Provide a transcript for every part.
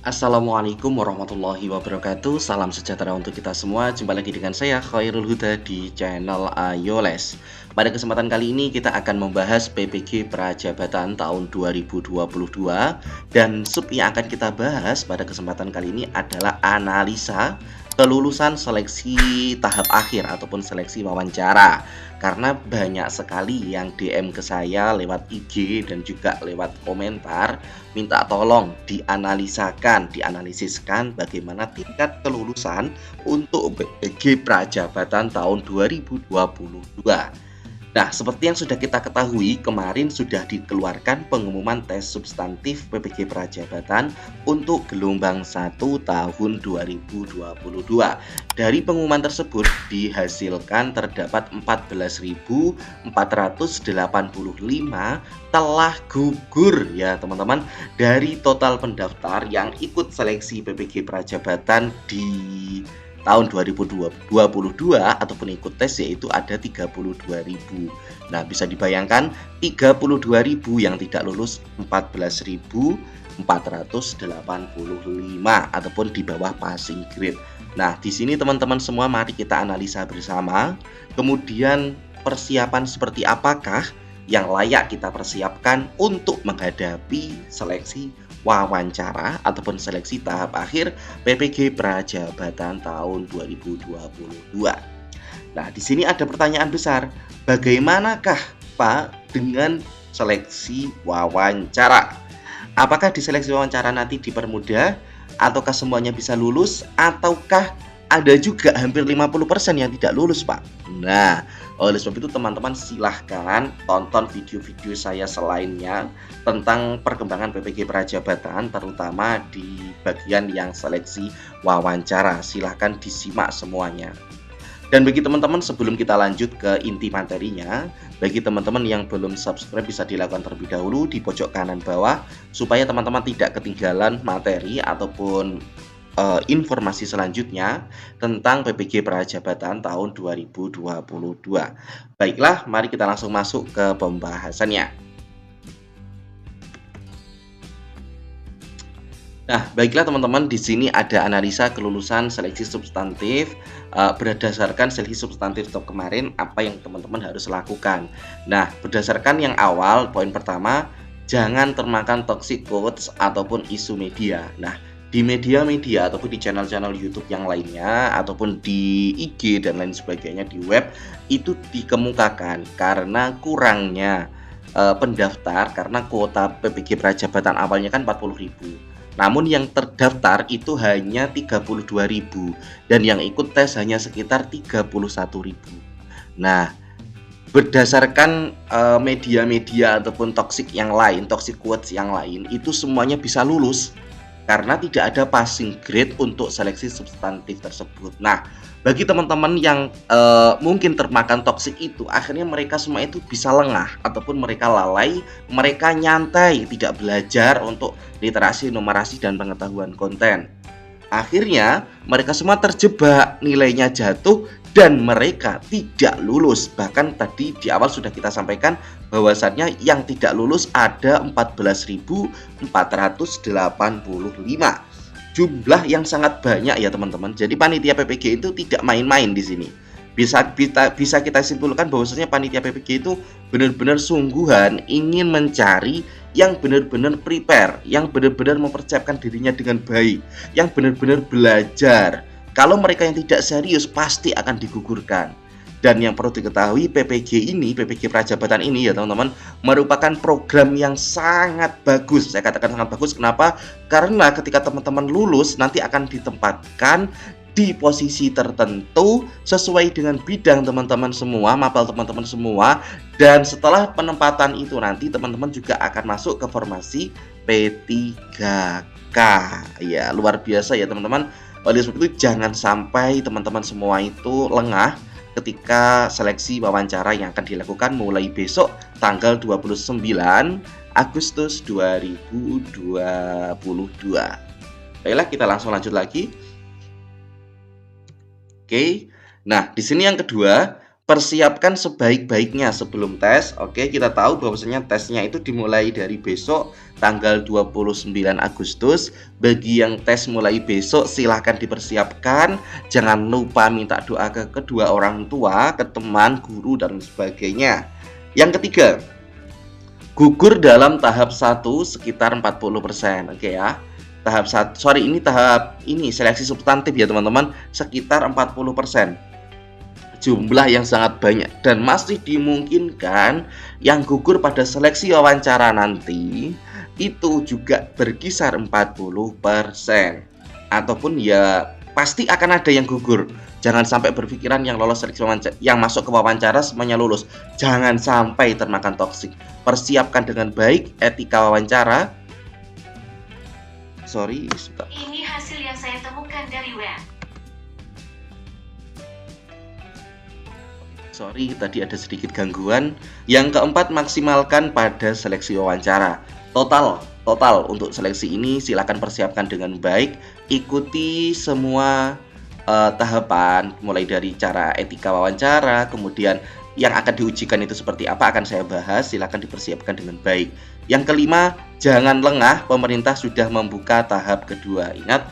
Assalamualaikum warahmatullahi wabarakatuh. Salam sejahtera untuk kita semua. Jumpa lagi dengan saya Khairul Huda di channel Ayo Les. Pada kesempatan kali ini kita akan membahas PPG Prajabatan tahun 2022 dan sub yang akan kita bahas pada kesempatan kali ini adalah analisa kelulusan seleksi tahap akhir ataupun seleksi wawancara. Karena banyak sekali yang DM ke saya lewat IG dan juga lewat komentar minta tolong dianalisiskan bagaimana tingkat kelulusan untuk PPG Prajabatan tahun 2022. Nah, seperti yang sudah kita ketahui, kemarin sudah dikeluarkan pengumuman tes substantif PPG Prajabatan untuk gelombang 1 tahun 2022. Dari pengumuman tersebut dihasilkan terdapat 14.485 telah gugur ya teman-teman dari total pendaftar yang ikut seleksi PPG Prajabatan di tahun 2022 ataupun ikut tes yaitu ada 32.000. Nah, bisa dibayangkan 32.000 yang tidak lulus 14.485 ataupun di bawah passing grade. Nah, di sini teman-teman semua mari kita analisa bersama. Kemudian persiapan seperti apakah yang layak kita persiapkan untuk menghadapi seleksi wawancara ataupun seleksi tahap akhir PPG Prajabatan tahun 2022. Nah, di sini ada pertanyaan besar. Bagaimanakah Pak dengan seleksi wawancara? Apakah di seleksi wawancara nanti dipermudah ataukah semuanya bisa lulus ataukah ada juga hampir 50% yang tidak lulus, Pak? Nah, oleh sebab itu teman-teman silahkan tonton video-video saya selainnya tentang perkembangan PPG Prajabatan, terutama di bagian yang seleksi wawancara. Silahkan disimak semuanya. Dan bagi teman-teman sebelum kita lanjut ke inti materinya, bagi teman-teman yang belum subscribe bisa dilakukan terlebih dahulu di pojok kanan bawah supaya teman-teman tidak ketinggalan materi ataupun informasi selanjutnya tentang PPG Prajabatan tahun 2022. Baiklah, mari kita langsung masuk ke pembahasannya. Nah, baiklah teman-teman, di sini ada analisa kelulusan seleksi substantif berdasarkan seleksi substantif top kemarin apa yang teman-teman harus lakukan. Nah, berdasarkan yang awal, poin pertama, jangan termakan toxic quotes ataupun isu media. Nah, di media-media ataupun di channel-channel YouTube yang lainnya ataupun di IG dan lain sebagainya di web itu dikemukakan karena kurangnya pendaftar karena kuota PPG Prajabatan awalnya kan 40.000. Namun yang terdaftar itu hanya 32.000 dan yang ikut tes hanya sekitar 31.000. Nah, berdasarkan media-media ataupun toxic yang lain, toxic quotes yang lain itu semuanya bisa lulus karena tidak ada passing grade untuk seleksi substantif tersebut. Nah, bagi teman-teman yang mungkin termakan toksik itu, akhirnya mereka semua itu bisa lengah ataupun mereka lalai, mereka nyantai, tidak belajar untuk literasi, numerasi, dan pengetahuan konten. Akhirnya mereka semua terjebak, nilainya jatuh dan mereka tidak lulus. Bahkan tadi di awal sudah kita sampaikan bahwasannya yang tidak lulus ada 14.485. Jumlah yang sangat banyak ya teman-teman. Jadi panitia PPG itu tidak main-main di sini. Bisa kita simpulkan bahwasanya panitia PPG itu benar-benar sungguhan ingin mencari yang benar-benar prepare, yang benar-benar mempersiapkan dirinya dengan baik, yang benar-benar belajar. Kalau mereka yang tidak serius pasti akan digugurkan. Dan yang perlu diketahui PPG Prajabatan ini ya teman-teman merupakan program yang sangat bagus. Saya katakan sangat bagus, kenapa? Karena ketika teman-teman lulus nanti akan ditempatkan di posisi tertentu sesuai dengan bidang teman-teman semua, mapel teman-teman semua. Dan setelah penempatan itu nanti teman-teman juga akan masuk ke formasi P3K. Ya, luar biasa ya teman-teman. Oleh sebab itu jangan sampai teman-teman semua itu lengah ketika seleksi wawancara yang akan dilakukan mulai besok tanggal 29 Agustus 2022. Baiklah, kita langsung lanjut lagi. Oke. Nah, di sini yang kedua, persiapkan sebaik-baiknya sebelum tes. Oke, kita tahu bahwasanya tesnya itu dimulai dari besok tanggal 29 Agustus. Bagi yang tes mulai besok silahkan dipersiapkan. Jangan lupa minta doa ke kedua orang tua, ke teman, guru, dan sebagainya. Yang ketiga, gugur dalam tahap 1 sekitar 40%. Oke ya. Tahap ini seleksi substantif ya teman-teman, sekitar 40%. Jumlah yang sangat banyak dan masih dimungkinkan yang gugur pada seleksi wawancara nanti itu juga berkisar 40%, ataupun ya pasti akan ada yang gugur. Jangan sampai berpikiran yang lolos seleksi wawancara, yang masuk ke wawancara semuanya lulus. Jangan sampai termakan toksik. Persiapkan dengan baik etika wawancara. Ini hasil yang saya temukan dari web. Tadi ada sedikit gangguan. Yang keempat, maksimalkan pada seleksi wawancara. Total untuk seleksi ini silakan persiapkan dengan baik. Ikuti semua tahapan, mulai dari cara etika wawancara, kemudian yang akan diujikan itu seperti apa akan saya bahas. Silakan dipersiapkan dengan baik. Yang kelima, jangan lengah. Pemerintah sudah membuka tahap kedua. Ingat,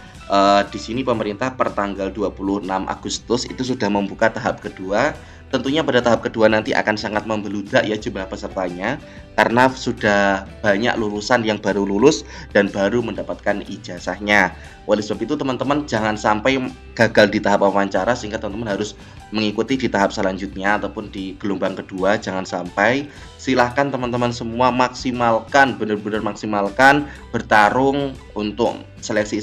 di sini pemerintah per tanggal 26 Agustus itu sudah membuka tahap kedua. Tentunya pada tahap kedua nanti akan sangat membeludak ya jumlah pesertanya, karena sudah banyak lulusan yang baru lulus dan baru mendapatkan ijazahnya. Oleh sebab itu teman-teman jangan sampai gagal di tahap wawancara, sehingga teman-teman harus mengikuti di tahap selanjutnya ataupun di gelombang kedua. Jangan sampai. Silahkan teman-teman semua maksimalkan, benar-benar maksimalkan bertarung untuk seleksi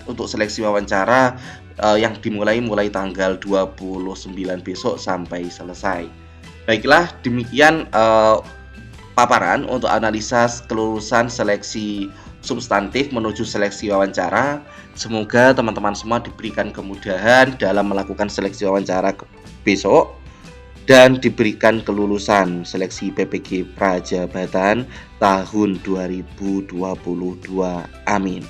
untuk seleksi wawancara yang dimulai tanggal 29 besok sampai selesai. Baiklah, demikian paparan untuk analisa kelulusan seleksi substantif menuju seleksi wawancara. Semoga teman-teman semua diberikan kemudahan dalam melakukan seleksi wawancara besok dan diberikan kelulusan seleksi PPG Prajabatan tahun 2022. Amin.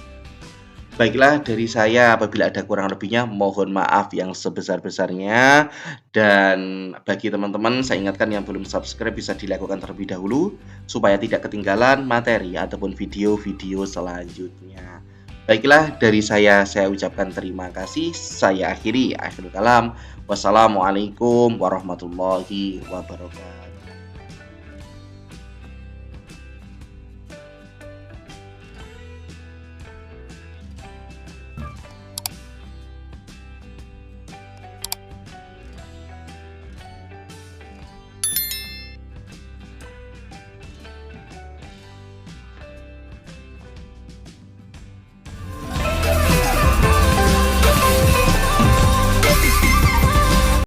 Baiklah, dari saya apabila ada kurang lebihnya mohon maaf yang sebesar-besarnya. Dan bagi teman-teman saya ingatkan yang belum subscribe bisa dilakukan terlebih dahulu supaya tidak ketinggalan materi ataupun video-video selanjutnya. Baiklah, dari saya ucapkan terima kasih. Saya akhiri, akhirul kalam. Wassalamualaikum warahmatullahi wabarakatuh.